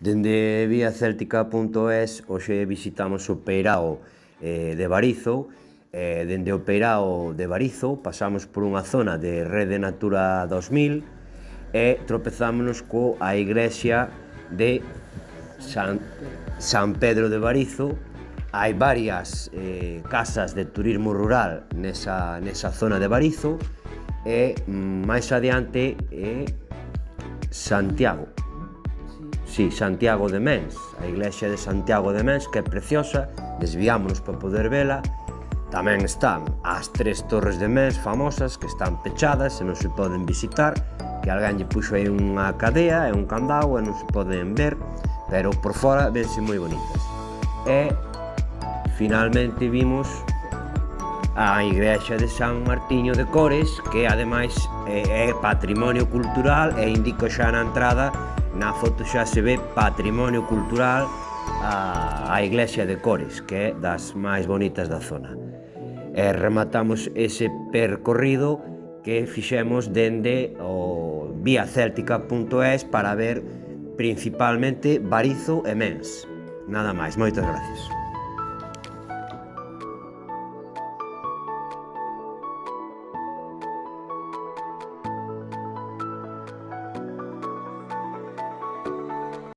Dende viacéltica.es hoxe visitamos o peirao de Barizo. Dende o peirao de Barizo pasamos por unha zona de Rede Natura 2000 e tropezámonos coa igrexa de San Pedro de Barizo. Hai varias casas de turismo rural nesa zona de Barizo e máis adiante Santiago. Sí, Santiago de Mens, a iglesia de Santiago de Mens, que é preciosa, desviámonos para poder vela. Tamén están as tres torres de Mens famosas, que están pechadas e non se poden visitar, que alguén lle puxo aí unha cadea e un candado e non se poden ver, pero por fora vense moi bonitas. E finalmente vimos a igrexa de San Martiño de Cores, que ademais é patrimonio cultural e indica xa na entrada. Na foto xa se ve patrimonio cultural a iglesia de Cores, que é das máis bonitas da zona. E rematamos ese percorrido que fixemos dende o viacéltica.es para ver principalmente Barizo e Mens. Nada máis, moitas gracias.